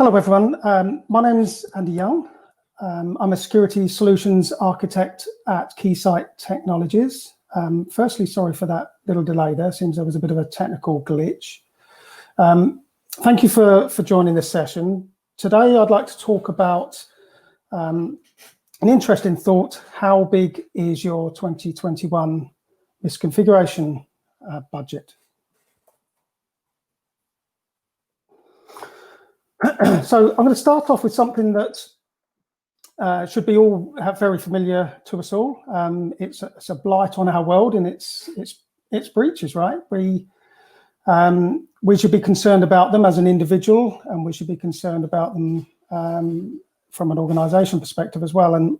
Hello, everyone. My name is Andy Young. I'm a security solutions architect at Keysight Technologies. Firstly, sorry for that little delay there. Seems there was a bit of a technical glitch. Thank you for joining this session. Today, I'd like to talk about an interesting thought. How big is your 2021 misconfiguration budget? So I'm going to start off with something that should be all very familiar to us all. It's a blight on our world, and it's breaches, right? We should be concerned about them as an individual, and we should be concerned about them from an organization perspective as well. And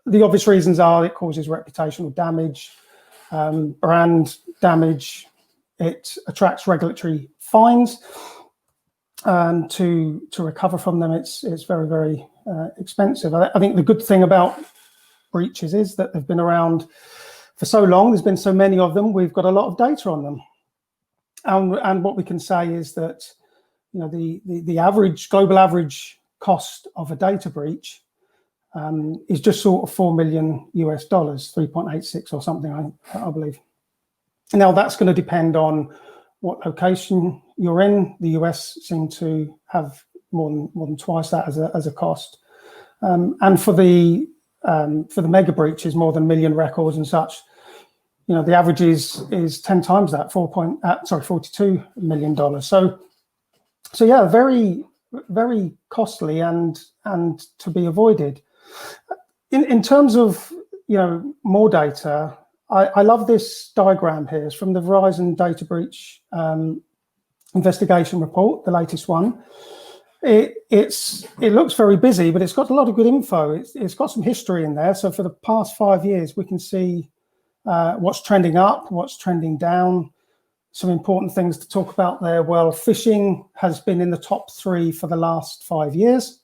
the obvious reasons are it causes reputational damage, brand damage, it attracts regulatory fines. And to recover from them, it's very, very expensive. I think the good thing about breaches is that they've been around for so long. There's been so many of them. We've got a lot of data on them, and what we can say is that the average global average cost of a data breach is just sort of $4 million US, 3.86 or something, I believe. Now that's going to depend on what location you're in. The US seem to have more than twice that as a cost, and for the mega breaches, more than 1 million records and such, the average is 10 times that, $42 million. So yeah, very, very costly and to be avoided. In terms of more data, I love this diagram here. It's from the Verizon data breach investigation report, the latest one. It looks very busy, but it's got a lot of good info. It's got some history in there. So for the past 5 years, we can see what's trending up, what's trending down. Some important things to talk about there. Well, phishing has been in the top 3 for the last 5 years.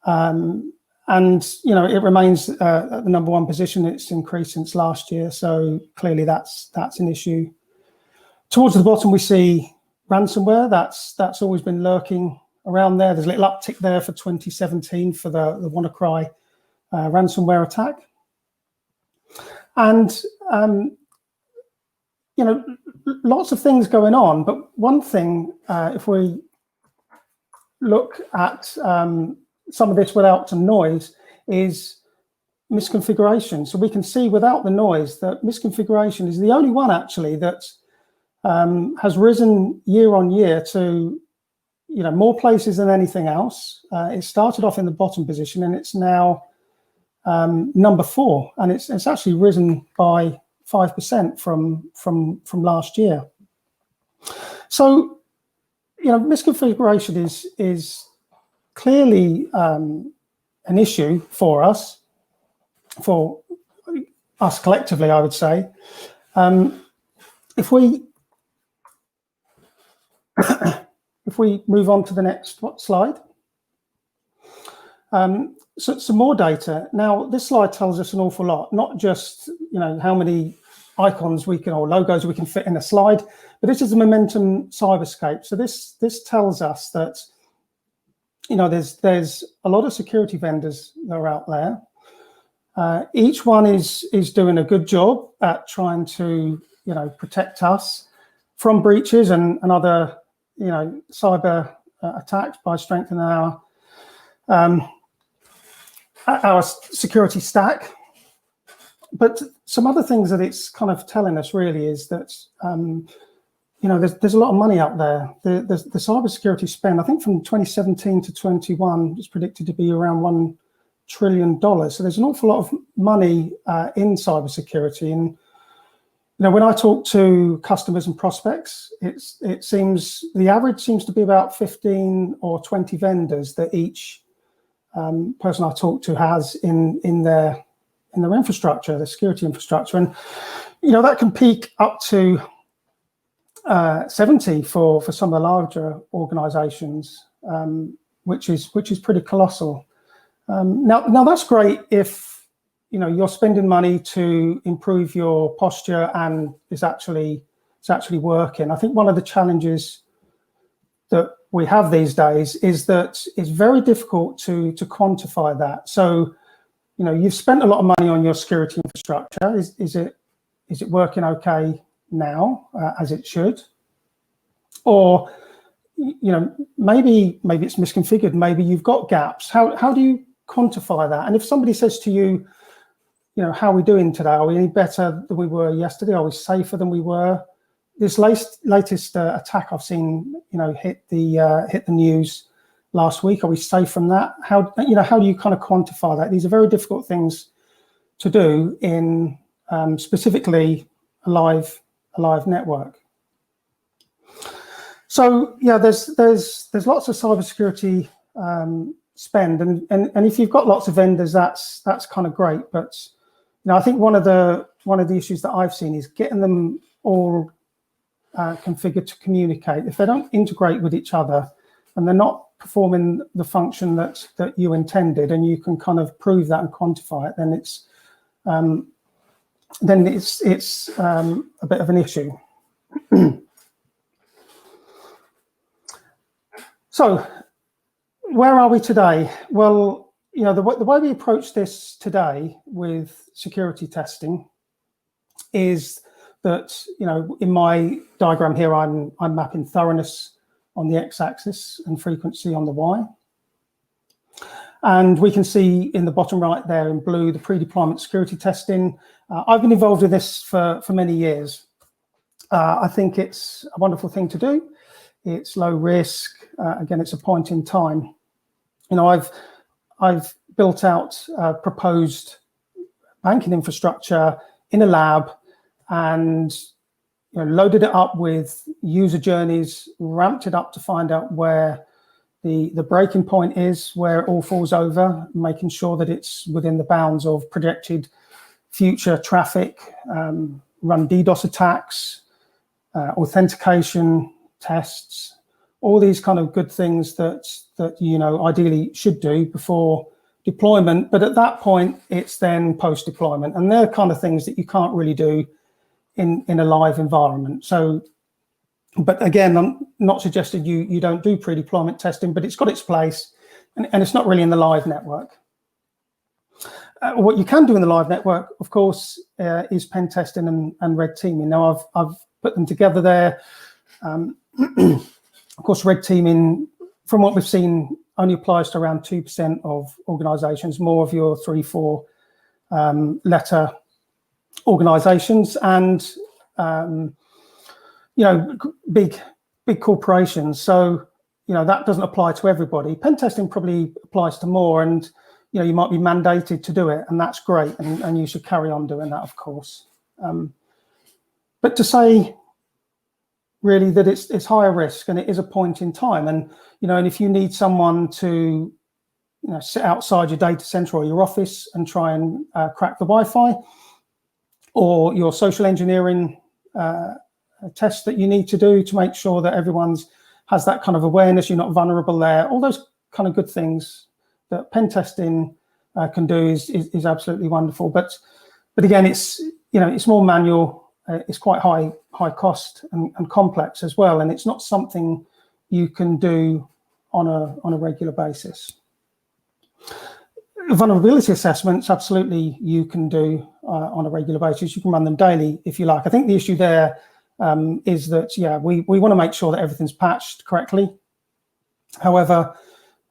And it remains at the #1 position. It's increased since last year, so clearly that's an issue. Towards the bottom, we see ransomware. That's always been lurking around there. There's a little uptick there for 2017 for the WannaCry ransomware attack. And lots of things going on. But one thing, if we look at some of this without some noise, is misconfiguration. So we can see without the noise that misconfiguration is the only one actually that has risen year on year to more places than anything else. It started off in the bottom position, and it's now number 4, and it's actually risen by 5% from last year. So misconfiguration is clearly an issue for us collectively, I would say. If we move on to the next slide, so some more data. Now, this slide tells us an awful lot, not just how many icons or logos we can fit in a slide, but this is a momentum cyberscape. So this tells us that there's a lot of security vendors that are out there. Each one is doing a good job at trying to protect us from breaches and other cyber attacks by strengthening our security stack. But some other things that it's kind of telling us really is that there's a lot of money out there. The cybersecurity spend, I think from 2017 to 21, is predicted to be around $1 trillion. So there's an awful lot of money in cybersecurity. And when I talk to customers and prospects, it seems the average seems to be about 15 or 20 vendors that each person I talk to has in their infrastructure, their security infrastructure, and that can peak up to 70 for some of the larger organizations, which is pretty colossal. Now that's great if you're spending money to improve your posture and it's actually working. I think one of the challenges that we have these days is that it's very difficult to quantify that. So, you know, you've spent a lot of money on your security infrastructure. Is it working okay now, as it should? Or, you know, maybe it's misconfigured. Maybe you've got gaps. How do you quantify that? And if somebody says to you, you know, how are we doing today? Are we any better than we were yesterday? Are we safer than we were? This latest attack I've seen, you know, hit the news last week. Are we safe from that? How do you kind of quantify that? These are very difficult things to do in specifically a live network. So yeah, there's lots of cybersecurity spend, and if you've got lots of vendors, that's kind of great. But you know, I think one of the issues that I've seen is getting them all configured to communicate. If they don't integrate with each other and they're not performing the function that you intended, and you can kind of prove that and quantify it, then it's a bit of an issue. So where are we today? Well, you know, the way we approach this today with security testing is that, you know, in my diagram here, I'm mapping thoroughness on the x-axis and frequency on the y. And we can see in the bottom right there in blue, the pre-deployment security testing. I've been involved with this for many years. I think it's a wonderful thing to do. It's low risk. Again, it's a point in time. You know, I've built out proposed banking infrastructure in a lab, and you know, loaded it up with user journeys, ramped it up to find out where the breaking point is, where it all falls over, making sure that it's within the bounds of projected future traffic, run DDoS attacks, authentication tests, all these kind of good things that you know, ideally should do before deployment. But at that point, it's then post deployment, and they're kind of things that you can't really do in a live environment. So, but again, I'm not suggesting you don't do pre-deployment testing, but it's got its place, and it's not really in the live network. What you can do in the live network, of course, is pen testing and red teaming. Now, I've put them together there. Of course, red teaming, from what we've seen, only applies to around 2% of organizations, more of your 3-4 letter organizations, and you know, big corporations. So you know, that doesn't apply to everybody. Pen testing probably applies to more, and you know, you might be mandated to do it, and that's great, and you should carry on doing that, of course. But to say really that it's higher risk, and it is a point in time, and you know, and if you need someone to, you know, sit outside your data center or your office and try and crack the Wi-Fi, or your social engineering tests that you need to do to make sure that everyone's has that kind of awareness, you're not vulnerable there, all those kind of good things that pen testing can do is absolutely wonderful. But again, it's, you know, it's more manual. It's quite high cost and complex as well, and it's not something you can do on a regular basis. Vulnerability assessments, absolutely, you can do on a regular basis. You can run them daily if you like. I think the issue there is that, yeah, we want to make sure that everything's patched correctly. However,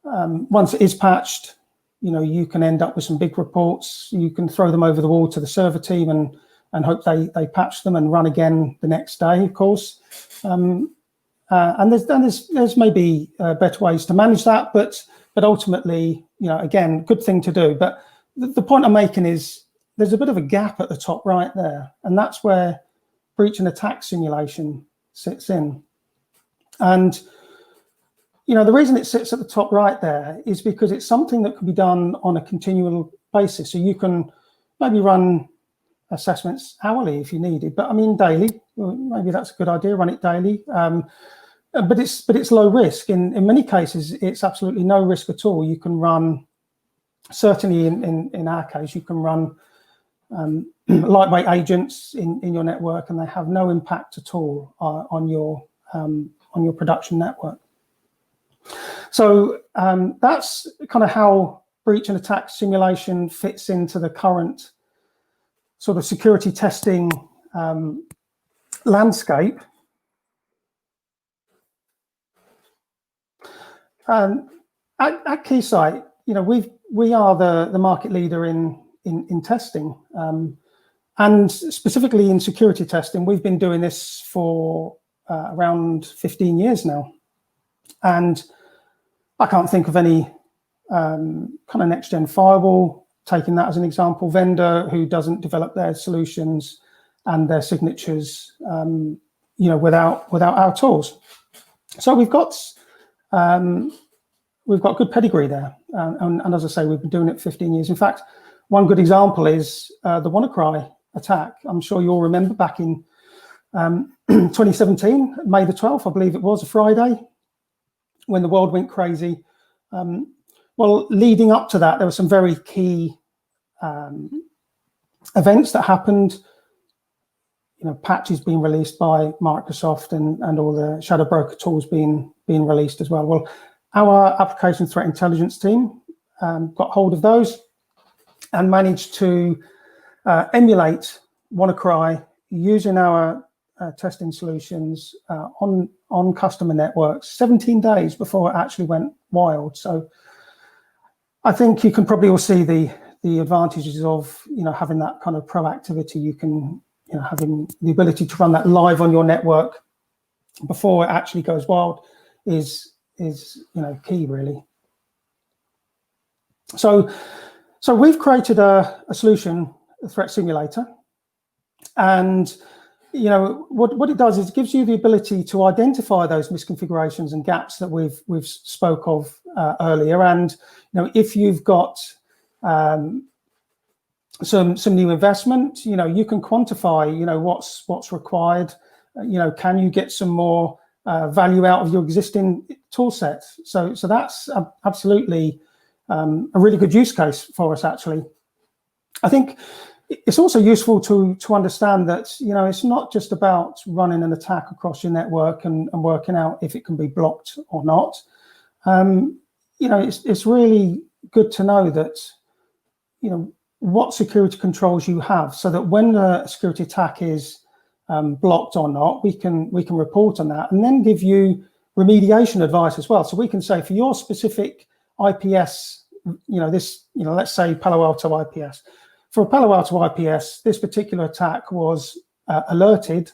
once it is patched, you know, you can end up with some big reports. You can throw them over the wall to the server team and hope they patch them and run again the next day, of course. And there's maybe better ways to manage that, but ultimately, you know, again, good thing to do. But the point I'm making is there's a bit of a gap at the top right there, and that's where breach and attack simulation sits in. And you know, the reason it sits at the top right there is because it's something that can be done on a continual basis. So you can maybe run assessments hourly if you needed, but I mean daily. Well, maybe that's a good idea. Run it daily, but it's low risk. In many cases, it's absolutely no risk at all. You can run, certainly in our case, you can run lightweight agents in your network, and they have no impact at all on your production network. So that's kind of how breach and attack simulation fits into the current sort of security testing landscape. At Keysight, we are the market leader in testing, and specifically in security testing. We've been doing this for around 15 years now, and I can't think of any kind of next-gen firewall, taking that as an example, vendor who doesn't develop their solutions and their signatures, without our tools. So we've got good pedigree there, and as I say, we've been doing it 15 years. In fact, one good example is the WannaCry attack. I'm sure you'll remember back in 2017, May the 12th, I believe it was, a Friday, when the world went crazy. Well, leading up to that, there were some very key events that happened. Patches being released by Microsoft and all the shadow broker tools being released as well. Well, our application threat intelligence team got hold of those and managed to emulate WannaCry using our testing solutions on customer networks 17 days before it actually went wild. So I think you can probably all see the advantages of having that kind of proactivity. You can having the ability to run that live on your network before it actually goes wild is key, really. So we've created a solution, a threat simulator, and what it does is it gives you the ability to identify those misconfigurations and gaps that we've spoke of earlier. And if you've got some new investment, you can quantify what's required. Can you get some more value out of your existing tool set? So that's absolutely a really good use case for us, actually. I think it's also useful to understand that it's not just about running an attack across your network and working out if it can be blocked or not. It's really good to know that what security controls you have, so that when a security attack is blocked or not, we can report on that and then give you remediation advice as well. So we can say for your specific IPS, let's say Palo Alto IPS. For a Palo Alto IPS, this particular attack was alerted,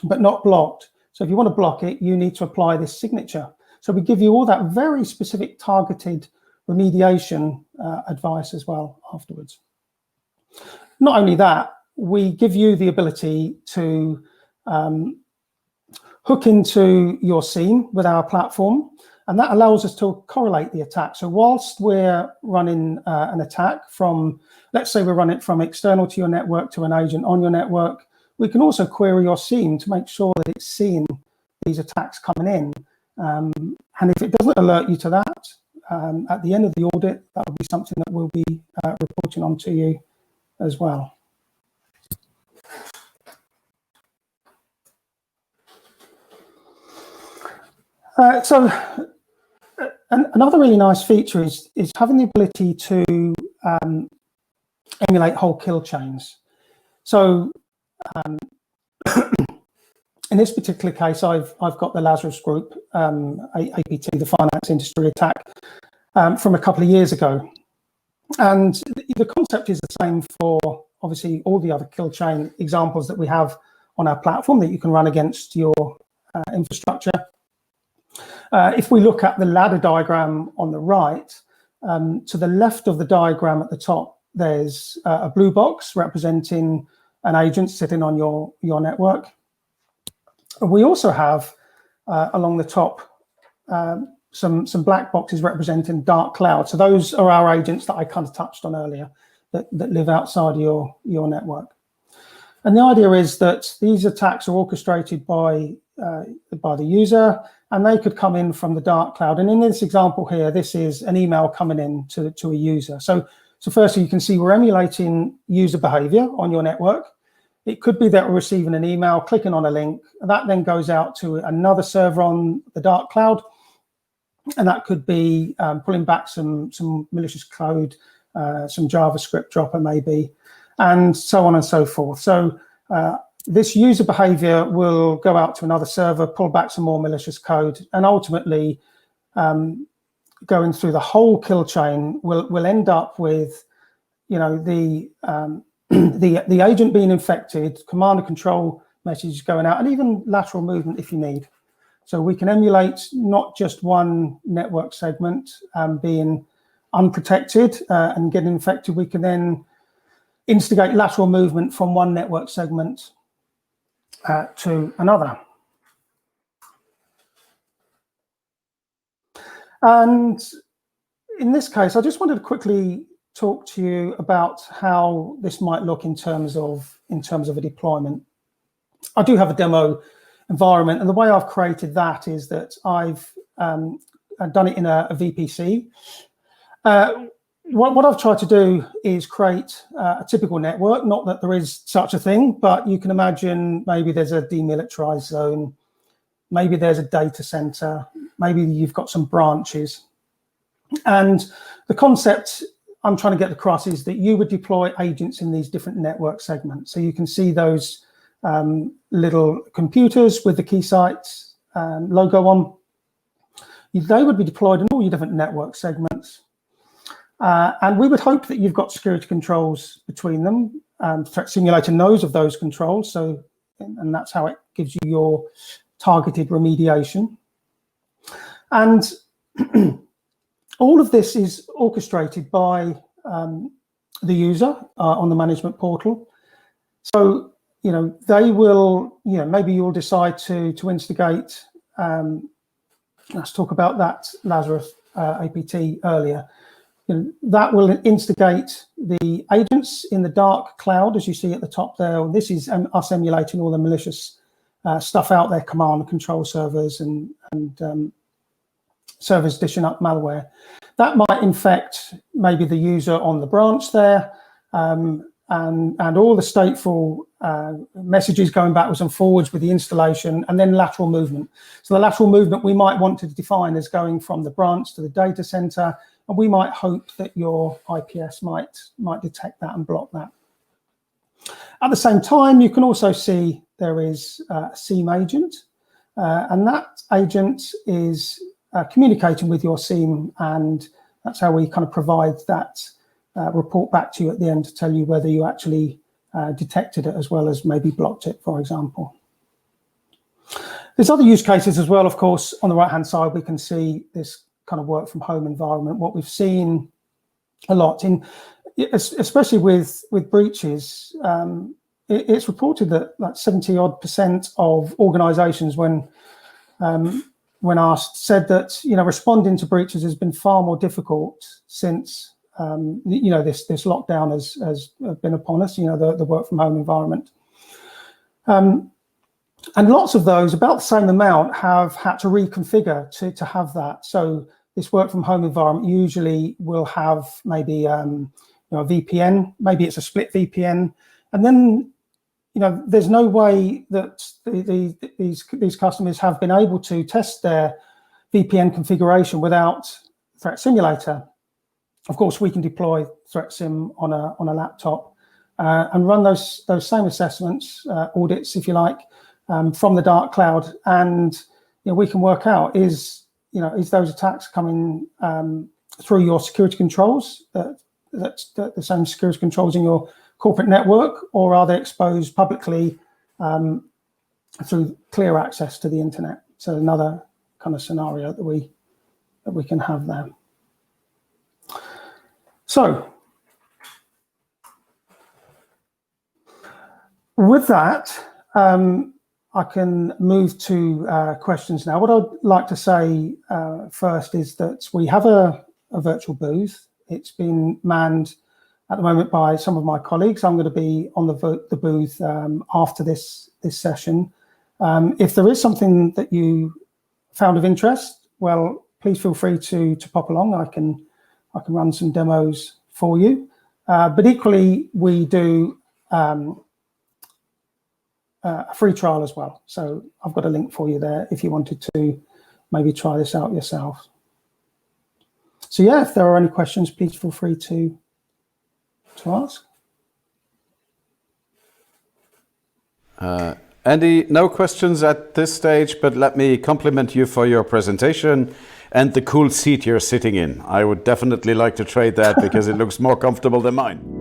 but not blocked. So if you want to block it, you need to apply this signature. So we give you all that very specific targeted remediation advice as well afterwards. Not only that, we give you the ability to hook into your SIEM with our platform, and that allows us to correlate the attack. So whilst we're running an attack from, let's say we're running it from external to your network to an agent on your network, we can also query your SIEM to make sure that it's seeing these attacks coming in. And if it doesn't alert you to that, at the end of the audit, that will be something that we'll be reporting on to you as well. Another really nice feature is having the ability to emulate whole kill chains. So in this particular case, I've got the Lazarus group, APT, the finance industry attack, from a couple of years ago. And the concept is the same for obviously all the other kill chain examples that we have on our platform that you can run against your infrastructure. If we look at the ladder diagram on the right, to the left of the diagram at the top, there's a blue box representing an agent sitting on your network. We also have along the top some black boxes representing dark cloud. So those are our agents that I kind of touched on earlier that live outside of your network. And the idea is that these attacks are orchestrated by the user, and they could come in from the dark cloud. And in this example here, this is an email coming in to a user. So firstly, you can see we're emulating user behavior on your network. It could be that we're receiving an email, clicking on a link, that then goes out to another server on the dark cloud. And that could be pulling back some malicious code, some JavaScript dropper maybe, and so on and so forth. So this user behavior will go out to another server, pull back some more malicious code, and ultimately going through the whole kill chain will end up with, you know, the agent being infected, command and control messages going out, and even lateral movement if you need. So we can emulate not just one network segment being unprotected and getting infected. We can then instigate lateral movement from one network segment to another. And in this case, I just wanted to quickly talk to you about how this might look in terms of a deployment. I do have a demo environment, and the way I've created that is that I've done it in a VPC. What I've tried to do is create a typical network, not that there is such a thing, but you can imagine maybe there's a demilitarized zone, maybe there's a data center, maybe you've got some branches. And the concept I'm trying to get across is that you would deploy agents in these different network segments. So you can see those little computers with the Keysight logo on. They would be deployed in all your different network segments. And we would hope that you've got security controls between them. Threat Simulator knows of those controls, so and that's how it gives you your targeted remediation. And all of this is orchestrated by the user on the management portal. So, you know, they will, you know, maybe you'll decide to instigate, let's talk about that Lazarus APT earlier. You know, that will instigate the agents in the dark cloud, as you see at the top there. This is us emulating all the malicious stuff out there, command and control servers and servers dishing up malware. That might infect maybe the user on the branch there, and all the stateful messages going backwards and forwards with the installation, and then lateral movement. So the lateral movement we might want to define as going from the branch to the data center, and we might hope that your IPS might detect that and block that. At the same time, you can also see there is a SIEM agent, and that agent is communicating with your SIEM, and that's how we kind of provide that report back to you at the end to tell you whether you actually detected it as well as maybe blocked it, for example. There's other use cases as well, of course. On the right-hand side, we can see this kind of work from home environment. What we've seen a lot in, especially with breaches, it's reported that like 70-odd% of organizations when asked said that, you know, responding to breaches has been far more difficult since you know, this lockdown has been upon us, you know, the work from home environment. And lots of those, about the same amount, have had to reconfigure to have that. So this work from home environment usually will have maybe you know, a VPN, maybe it's a split VPN, and then, you know, there's no way that these customers have been able to test their VPN configuration without Threat Simulator. Of course, we can deploy Threat Sim on a laptop and run those same assessments, audits, if you like, from the dark cloud, and, you know, we can work out is those attacks coming through your security controls, the same security controls in your corporate network, or are they exposed publicly through clear access to the internet? So another kind of scenario that we can have there. So with that, I can move to questions now. What I'd like to say first is that we have a virtual booth. It's been manned at the moment by some of my colleagues. I'm going to be on the booth after this session. If there is something that you found of interest, well, please feel free to pop along. I can run some demos for you. But equally, we do a free trial as well. So I've got a link for you there if you wanted to maybe try this out yourself. So yeah, if there are any questions, please feel free to ask. Andy, no questions at this stage, but let me compliment you for your presentation and the cool seat you're sitting in. I would definitely like to trade that because it looks more comfortable than mine.